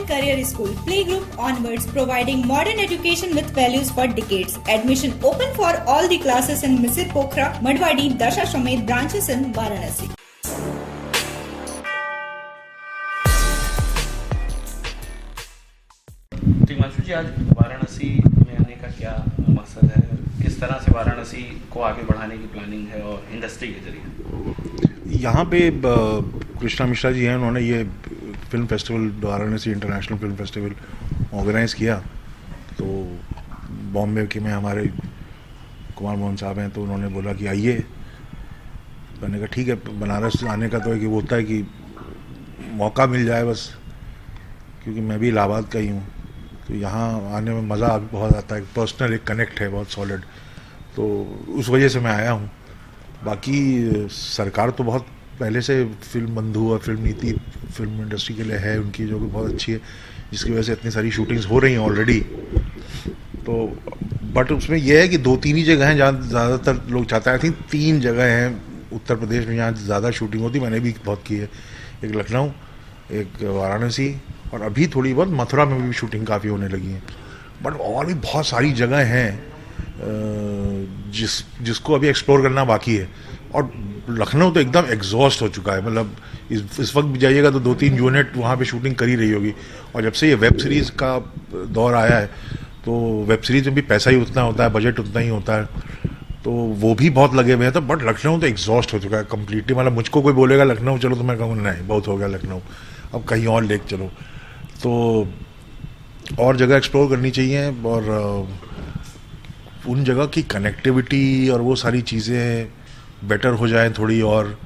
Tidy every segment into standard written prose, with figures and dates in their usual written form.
and Career School, Playgroup onwards, providing modern education with values for decades. Admission open for all the classes in Misir Pokhara, Madwadi, Dasashamed branches in Varanasi. Himanshu जी, आज वाराणसी में आने का क्या मकसद है? किस तरह से वाराणसी को आगे बढ़ाने की प्लानिंग है और इंडस्ट्री के जरिए? यहाँ पे कृष्णा मिश्रा जी हैं, उन्होंने ये film festival, Varanasi international film festival organise किया। तो बॉम्बे के में हमारे कुमार मोहन साहब हैं, तो उन्होंने बोला कि आइए। मैंने कहा ठीक है। बनारस आने का तो एक वो होता है कि मौका मिल जाए बस, क्योंकि मैं भी इलाहाबाद का ही हूँ, तो यहाँ आने में मज़ा बहुत आता है। पर्सनल एक कनेक्ट है बहुत सॉलिड, तो उस वजह से मैं आया हूँ। बाकी सरकार तो बहुत पहले से फिल्म बंधु और फिल्म नीति फिल्म इंडस्ट्री के लिए है उनकी, जो कि बहुत अच्छी है, जिसकी वजह से इतनी सारी शूटिंग्स हो रही हैं ऑलरेडी। तो बट उसमें यह है कि 2-3 ही जगह हैं जहाँ ज़्यादातर लोग चाहते हैं। आई थिंक 3 जगह हैं उत्तर प्रदेश में जहाँ ज़्यादा शूटिंग होती, मैंने भी बहुत की है। एक लखनऊ, एक वाराणसी, और अभी थोड़ी बहुत मथुरा में भी शूटिंग काफ़ी होने लगी है। बट और भी बहुत सारी जगह हैं जिसको अभी एक्सप्लोर करना बाकी है। और लखनऊ तो एकदम एग्जॉस्ट हो चुका है, मतलब इस वक्त भी जाइएगा तो 2-3 यूनिट वहाँ पे शूटिंग करी रही होगी। और जब से ये वेब सीरीज़ का दौर आया है, तो वेब सीरीज़ में भी पैसा ही उतना होता है, बजट उतना ही होता है, तो वो भी बहुत लगे हुए हैं। तो बट लखनऊ तो एग्जॉस्ट हो चुका है कम्प्लीटली। मतलब मुझको कोई बोलेगा लखनऊ चलो, तो मैं कहूँगा नहीं, बहुत हो गया लखनऊ, अब कहीं और लेक चलो। तो और जगह एक्सप्लोर करनी चाहिए, और उन जगह की कनेक्टिविटी और वो सारी चीज़ें बेटर हो जाए थोड़ी, और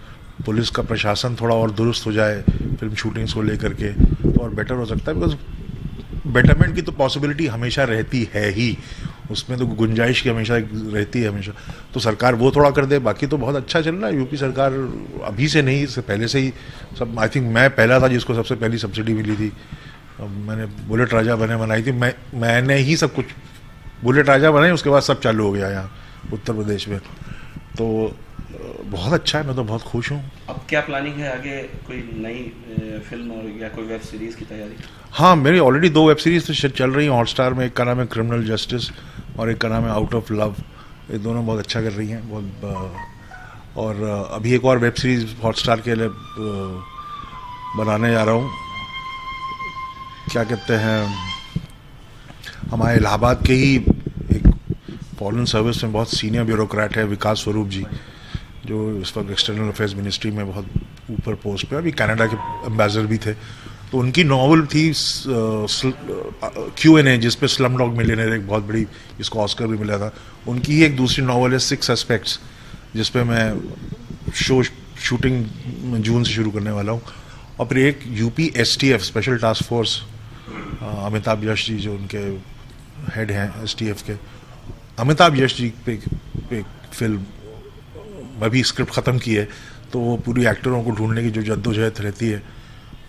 पुलिस का प्रशासन थोड़ा और दुरुस्त हो जाए फिल्म शूटिंग्स को लेकर के, तो और बेटर हो सकता है। बिकॉज बेटरमेंट की तो पॉसिबिलिटी हमेशा रहती है ही, उसमें तो गुंजाइश की हमेशा रहती है हमेशा। तो सरकार वो थोड़ा कर दे, बाकी तो बहुत अच्छा चल रहा है। यूपी सरकार अभी से नहीं, इससे पहले से ही सब, आई थिंक मैं पहला था जिसको सबसे पहली सब्सिडी मिली थी। मैंने बुलेट राजा बनाई थी, मैंने ही सब कुछ बुलेट राजा बनाई, उसके बाद सब चालू हो गया यहाँ उत्तर प्रदेश में। तो बहुत अच्छा है, मैं तो बहुत खुश हूँ। अब क्या प्लानिंग है आगे? कोई नई फिल्म और या कोई वेब सीरीज़ की तैयारी? हाँ, मेरी ऑलरेडी 2 वेब सीरीज़ तो चल रही हैं हॉटस्टार में। एक का नाम है क्रिमिनल जस्टिस और एक का नाम है आउट ऑफ लव। ये दोनों बहुत अच्छा कर रही हैं बहुत। और अभी एक और वेब सीरीज़ हॉटस्टार के लिए बनाने जा रहा हूँ। क्या कहते हैं, हमारे इलाहाबाद के ही एक फॉरेन सर्विस में बहुत सीनियर ब्यूरोक्रेट है विकास स्वरूप जी, जो इस वक्त एक्सटर्नल अफेयर्स मिनिस्ट्री में बहुत ऊपर पोस्ट पे, अभी कनाडा के एम्बेसडर भी थे। तो उनकी नॉवल थी Q&A, जिस पे स्लम डॉग मिलियनेयर, एक बहुत बड़ी, इसको ऑस्कर भी मिला था। उनकी ही एक दूसरी नॉवल है 6 सस्पेक्ट्स, जिस पे मैं शूटिंग जून से शुरू करने वाला हूँ। और फिर एक UP STF special task force, Amitabh Yash ji जो उनके हेड हैं STF के, अमिताभ यश जी पे एक फिल्म अभी स्क्रिप्ट ख़त्म की है। तो वो पूरी एक्टरों को ढूंढने की जो जद्दोजहद रहती है,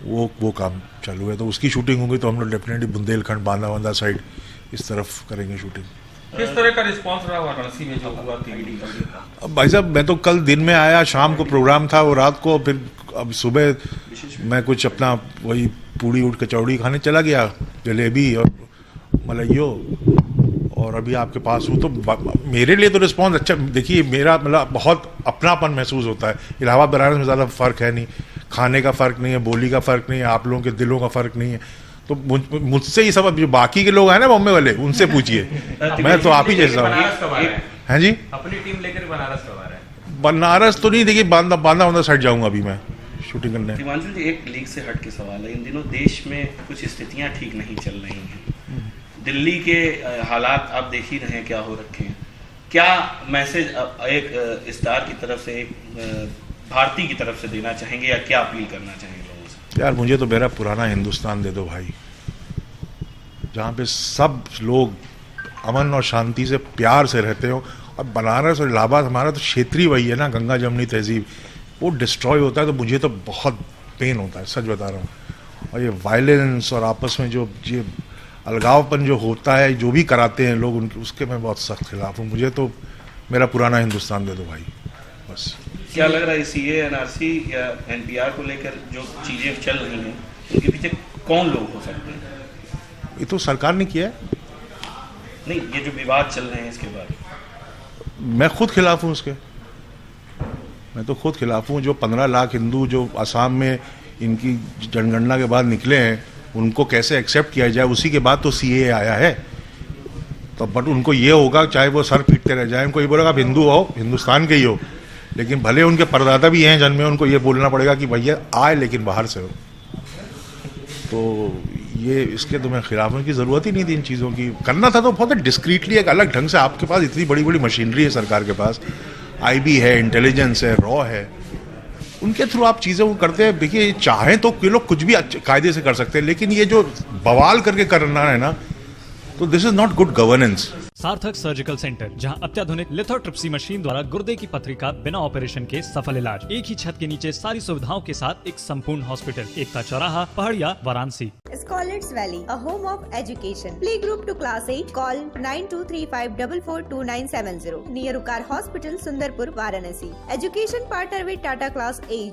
वो काम चालू है। तो उसकी शूटिंग होगी, तो हम लोग डेफिनेटली बुंदेलखंड, बांदा साइड इस तरफ करेंगे शूटिंग। किस तरह का रिस्पांस रहा वाराणसी में जो हुआ TVD? अब भाई साहब, मैं तो कल दिन में आया, शाम को प्रोग्राम था, वो रात को, फिर अब सुबह मैं कुछ अपना वही पूड़ी उठ कचौड़ी खाने चला गया, जलेबी और मलाइयो, और अभी आपके पास हूँ। तो मेरे लिए तो रिस्पांस अच्छा। देखिए, मेरा मतलब बहुत अपनापन महसूस होता है। इलाहाबाद बनारस में ज़्यादा फ़र्क है नहीं, खाने का फ़र्क नहीं है, बोली का फ़र्क नहीं है, आप लोगों के दिलों का फ़र्क नहीं है। तो मुझसे ही सब, अब जो बाकी के लोग हैं ना बॉम्बे वाले, उनसे पूछिए। मैं तो आप ही जैसा हूँ। हैं जी? अपनी टीम लेकर बनारस कब आ रहा है? बनारस तो नहीं, देखिए बांदा साइड जाऊँगा अभी मैं शूटिंग करने। हिमांशु जी, एक लीग से हट के सवाल है। इन दिनों देश में कुछ स्थितियाँ ठीक नहीं चल रही हैं। दिल्ली के हालात आप देख ही रहे हैं क्या हो रखे हैं। क्या मैसेज एक स्टार की तरफ से, एक भारतीय की तरफ से देना चाहेंगे, या क्या अपील करना चाहेंगे लोगों से? यार, मुझे तो मेरा पुराना हिंदुस्तान दे दो भाई, जहाँ पे सब लोग अमन और शांति से प्यार से रहते हो। और बनारस और इलाहाबाद हमारा तो क्षेत्रीय वही है ना, गंगा जमनी तहजीब, वो डिस्ट्रॉय होता है तो मुझे तो बहुत पेन होता है, सच बता रहा हूँ। और ये वायलेंस और आपस में जो ये अलगावपन जो होता है, जो भी कराते हैं लोग उनके, उसके मैं बहुत सख्त खिलाफ हूँ। मुझे तो मेरा पुराना हिंदुस्तान दे दो भाई, बस। क्या लग रहा है CA NRC या NPR को लेकर जो चीज़ें चल रही हैं, उनके पीछे कौन लोग हो सकते हैं? ये तो सरकार ने किया है। नहीं, ये जो विवाद चल रहे हैं इसके बाद मैं खुद खिलाफ हूँ उसके। मैं तो खुद खिलाफ हूँ। जो 15 लाख हिंदू जो असम में इनकी जनगणना के बाद निकले हैं, उनको कैसे एक्सेप्ट किया जाए, उसी के बाद तो सीए आया है। तो बट उनको ये होगा, चाहे वो सर पीटते रह जाए, उनको ये बोलेगा आप हिंदू हो, हिंदुस्तान के ही हो, लेकिन भले उनके परदादा भी हैं जन्मे, उनको ये बोलना पड़ेगा कि भैया आए लेकिन बाहर से हो। तो ये इसके तो मैं खिलाफ हूँ कि ज़रूरत ही नहीं थी इन चीज़ों की। करना था तो बहुत डिस्क्रीटली, एक अलग ढंग से। आपके पास इतनी बड़ी बड़ी मशीनरी है सरकार के पास, आईबी है, इंटेलिजेंस है, रॉ है, उनके थ्रू आप चीज़ों को करते हैं। देखिए, चाहें तो ये लोग कुछ भी कायदे से कर सकते हैं, लेकिन ये जो बवाल करके करना है ना, तो this is not good governance. सार्थक सर्जिकल सेंटर, जहां अत्याधुनिक लिथोट्रिप्सी मशीन द्वारा गुर्दे की पथरी का बिना ऑपरेशन के सफल इलाज। एक ही छत के नीचे सारी सुविधाओं के साथ एक संपूर्ण हॉस्पिटल, एकता चौराहा, पहाड़िया, Varanasi. Scholars Valley, a home of education. Playgroup to class 8. Call 9235442970. Near Ukar Hospital, Sundarpur, Varanasi. Education partner with Tata Class 8.